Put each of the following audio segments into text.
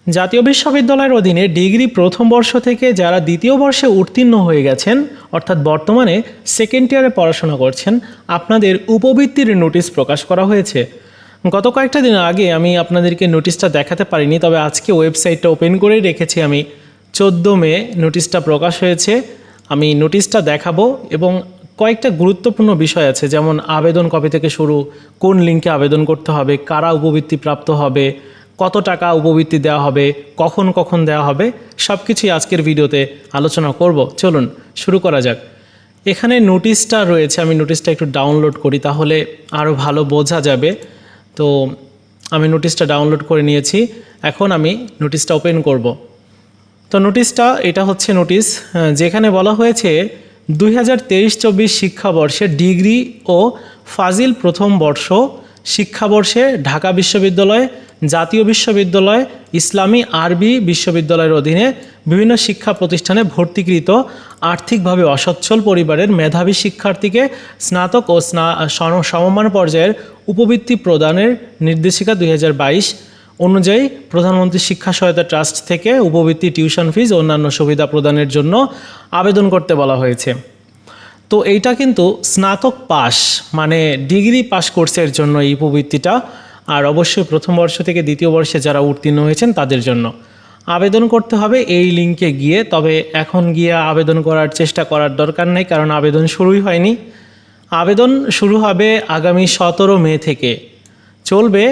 জাতীয় বিশ্ববিদ্যালয়ের অধীনে ডিগ্রি প্রথম বর্ষ থেকে যারা দ্বিতীয় বর্ষে উত্তীর্ণ হয়ে গেছেন, অর্থাৎ বর্তমানে সেকেন্ড ইয়ারে পড়াশোনা করছেন, আপনাদের উপবৃত্তির নোটিশ প্রকাশ করা হয়েছে। গত কয়েকটা দিন আগে আমি আপনাদেরকে নোটিশটা দেখাতে পারিনি, তবে আজকে ওয়েবসাইটটা ওপেন করেই রেখেছি আমি। 14 মে নোটিশটা প্রকাশ হয়েছে। আমি নোটিশটা দেখাবো এবং কয়েকটা গুরুত্বপূর্ণ বিষয় আছে, যেমন আবেদন কবে থেকে শুরু, কোন লিঙ্কে আবেদন করতে হবে, কারা উপবৃত্তি প্রাপ্ত হবে, কত টাকা উপবৃত্তি দেওয়া হবে, কখন কখন দেওয়া হবে, সব কিছুই আজকের ভিডিওতে আলোচনা করব। চলুন শুরু করা যাক। এখানে নোটিশটা রয়েছে, আমি নোটিশটা একটু ডাউনলোড করি, তাহলে আরও ভালো বোঝা যাবে। তো আমি নোটিশটা ডাউনলোড করে নিয়েছি, এখন আমি নোটিশটা ওপেন করব। তো নোটিশটা এটা হচ্ছে নোটিশ, যেখানে বলা হয়েছে 2023-24 শিক্ষাবর্ষে ডিগ্রি ও ফাজিল প্রথম বর্ষ শিক্ষাবর্ষে ঢাকা বিশ্ববিদ্যালয়, জাতীয় বিশ্ববিদ্যালয়, ইসলামী আরবি বিশ্ববিদ্যালয়ের অধীনে বিভিন্ন শিক্ষা প্রতিষ্ঠানে ভর্তিকৃত আর্থিকভাবে অসচ্ছল পরিবারের মেধাবী শিক্ষার্থীকে স্নাতক ও সমমান পর্যায়ের উপবৃত্তি প্রদানের নির্দেশিকা 2022 অনুযায়ী প্রধানমন্ত্রী শিক্ষা সহায়তা ট্রাস্ট থেকে উপবৃত্তি, টিউশন ফিজ ও অন্যান্য সুবিধা প্রদানের জন্য আবেদন করতে বলা হয়েছে। তো এইটা কিন্তু স্নাতক পাস মানে ডিগ্রি পাস কোর্সের জন্য এই উপবৃত্তিটা, আর অবশ্যই প্রথম বর্ষ থেকে দ্বিতীয় বর্ষে যারা উত্তীর্ণ হয়েছেন তাদের জন্য আবেদন করতে হবে এই লিঙ্কে গিয়ে। তবে এখন গিয়ে আবেদন করার চেষ্টা করার দরকার নেই, কারণ আবেদন শুরুই হয়নি। আবেদন শুরু হবে আগামী 17 মে থেকে, চলবে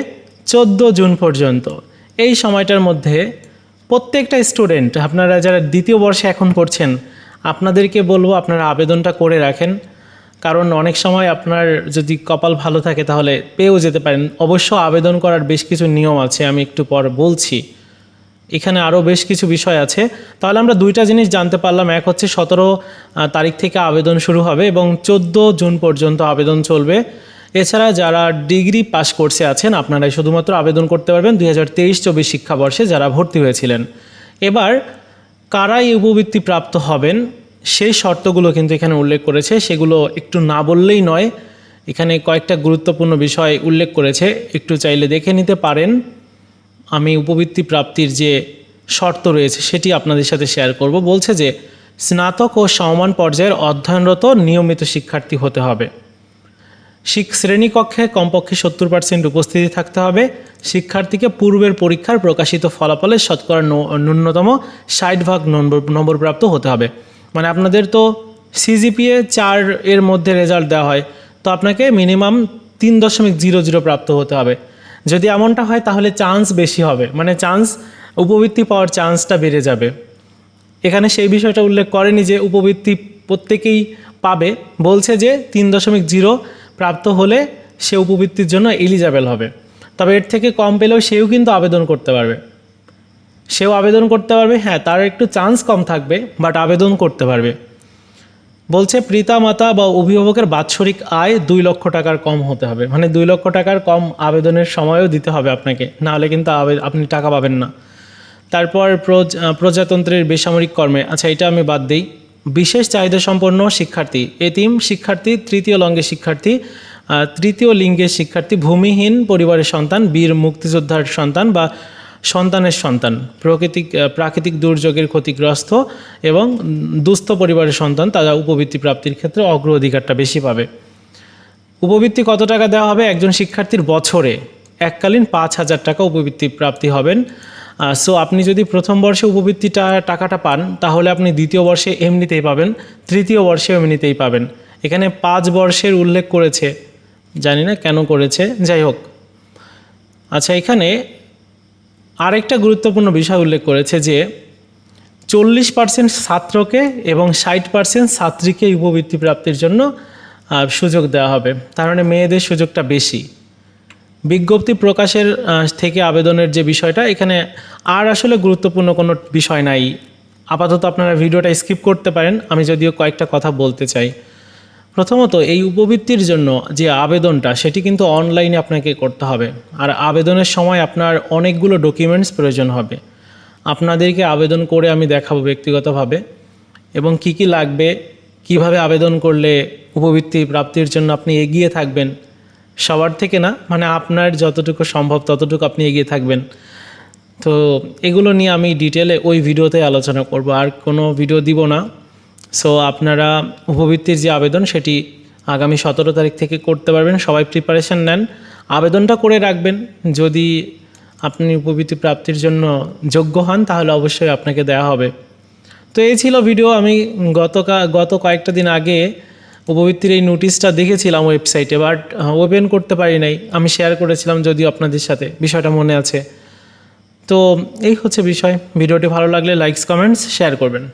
14 জুন পর্যন্ত। এই সময়টার মধ্যে প্রত্যেকটা স্টুডেন্ট, আপনারা যারা দ্বিতীয় বর্ষে এখন পড়ছেন, আপনাদেরকে বলবো আপনারা আবেদনটা করে রাখেন, কারণ অনেক সময় আপনার যদি কপাল ভালো থাকে তাহলে পেয়েও যেতে পারেন। অবশ্য আবেদন করার বেশ কিছু নিয়ম আছে, আমি একটু পর বলছি। এখানে আরও বেশ কিছু বিষয় আছে। তাহলে আমরা দুইটা জিনিস জানতে পারলাম, এক হচ্ছে 17 তারিখ থেকে আবেদন শুরু হবে এবং 14 জুন পর্যন্ত আবেদন চলবে। এছাড়া যারা ডিগ্রি পাস কোর্সে আছেন, আপনারাই শুধুমাত্র আবেদন করতে পারবেন 2023-24 শিক্ষাবর্ষে যারা ভর্তি হয়েছিলেন। এবার কারাই উপবৃত্তি প্রাপ্ত হবেন সেই শর্তগুলো কিন্তু এখানে উল্লেখ করেছে, সেগুলো একটু না বললেই নয়। এখানে কয়েকটা গুরুত্বপূর্ণ বিষয় উল্লেখ করেছে, একটু চাইলে দেখে নিতে পারেন। আমি উপবৃত্তি প্রাপ্তির যে শর্ত রয়েছে সেটি আপনাদের সাথে শেয়ার করব। বলছে যে স্নাতক ও সমমান পর্যায়ের অধ্যয়নরত নিয়মিত শিক্ষার্থী হতে হবে, শ্রেণীকক্ষে কমপক্ষে 70% উপস্থিতি থাকতে হবে, শিক্ষার্থীকে পূর্বের পরীক্ষার প্রকাশিত ফলাফলের শতকরা ন্যূনতম 60% নম্বরপ্রাপ্ত হতে হবে। মানে আপনাদের তো সিজিপিএ 4 এর মধ্যে রেজাল্ট দেওয়া হয়, তো আপনাকে মিনিমাম 3.00 প্রাপ্ত হতে হবে। যদি এমনটা হয় তাহলে চান্স বেশি হবে, মানে উপবৃত্তি পাওয়ার চান্সটা বেড়ে যাবে। এখানে সেই বিষয়টা উল্লেখ করেনি যে উপবৃত্তি প্রত্যেকেই পাবে, বলছে যে 3.0 প্রাপ্ত হলে সে উপবৃত্তির জন্য এলিজেবল হবে। তবে এর থেকে কম পেলেও সেও কিন্তু আবেদন করতে পারবে, হ্যাঁ, তার একটু চান্স কম থাকবে, বাট আবেদন করতে পারবে। বলছে পিতা মাতা বা অভিভাবকের বাৎসরিক আয় 2 লক্ষ টাকার কম হতে হবে, মানে 2 লক্ষ টাকার কম আবেদনের সময়ও দিতে হবে আপনাকে, নাহলে কিন্তু আপনি টাকা পাবেন না। তারপর প্রজাতন্ত্রের বেসামরিক কর্মে, আচ্ছা এটা আমি বাদ দিই। বিশেষ চাহিদা সম্পন্ন শিক্ষার্থী, এতিম শিক্ষার্থী, তৃতীয় লিঙ্গের শিক্ষার্থী, ভূমিহীন পরিবারের সন্তান, বীর মুক্তিযোদ্ধার সন্তান বা সন্তানের সন্তান, প্রাকৃতিক দুর্যোগের ক্ষতিগ্রস্ত এবং দুস্থ পরিবারের সন্তান, তারা উপবৃত্তি প্রাপ্তির ক্ষেত্রে অগ্রাধিকারটা বেশি পাবে। উপবৃত্তি কত টাকা দেওয়া হবে? একজন শিক্ষার্থীর বছরে এককালীন 5,000 টাকা উপবৃত্তি প্রাপ্তি হবেন। সো আপনি যদি প্রথম বর্ষে টাকাটা পান, তাহলে আপনি দ্বিতীয় বর্ষে এমনিতেই পাবেন, তৃতীয় বর্ষে এমনিতেই পাবেন। এখানে 5 বর্ষের উল্লেখ করেছে, জানি না কেন করেছে, যাই হোক। আচ্ছা, এখানে আরেকটা গুরুত্বপূর্ণ বিষয় উল্লেখ করেছে যে 40% ছাত্রকে এবং 60% ছাত্রীকে উপবৃত্তি প্রাপ্তির জন্য সুযোগ দেওয়া হবে, তার মানে মেয়েদের সুযোগটা বেশি। বিজ্ঞপ্তি প্রকাশের থেকে আবেদনের যে বিষয়টা, এখানে আর আসলে গুরুত্বপূর্ণ কোনো বিষয় নাই। আপাতত আপনারা ভিডিওটা স্কিপ করতে পারেন, আমি যদিও কয়েকটা কথা বলতে চাই। প্রথমত, এই উপবৃত্তির জন্য যে আবেদনটা, সেটি কিন্তু অনলাইনে আপনাকে করতে হবে, আর আবেদনের সময় আপনার অনেকগুলো ডকুমেন্টস প্রয়োজন হবে। আপনাদেরকে আবেদন করে আমি দেখাবো ব্যক্তিগতভাবে, এবং কি কি লাগবে, কিভাবে আবেদন করলে উপবৃত্তি প্রাপ্তির জন্য আপনি এগিয়ে থাকবেন। সবার থেকে না, মানে আপনার যতটুকু সম্ভব ততটুকু আপনি এগিয়ে থাকবেন। তো এগুলো নিয়ে আমি ডিটেলে ওই ভিডিওতে আলোচনা করব, আর কোনো ভিডিও দিব না। সো আপনারা উপবৃত্তির যে আবেদন সেটি আগামী 17 তারিখ থেকে করতে পারবেন। সবাই প্রিপারেশান নেন, আবেদনটা করে রাখবেন। যদি আপনি উপবৃত্তি প্রাপ্তির জন্য যোগ্য হন তাহলে অবশ্যই আপনাকে দেওয়া হবে। তো এই ছিল ভিডিও। আমি গত কয়েকটা দিন আগে উপবৃত্তির এই নোটিশটা দেখেছিলাম ওয়েবসাইটে, বাট ওপেন করতে পারি নাই। আমি শেয়ার করেছিলাম যদিও আপনাদের সাথে, বিষয়টা মনে আছে। তো এই হচ্ছে বিষয়। ভিডিওটি ভালো লাগলে লাইকস কমেন্টস শেয়ার করবেন।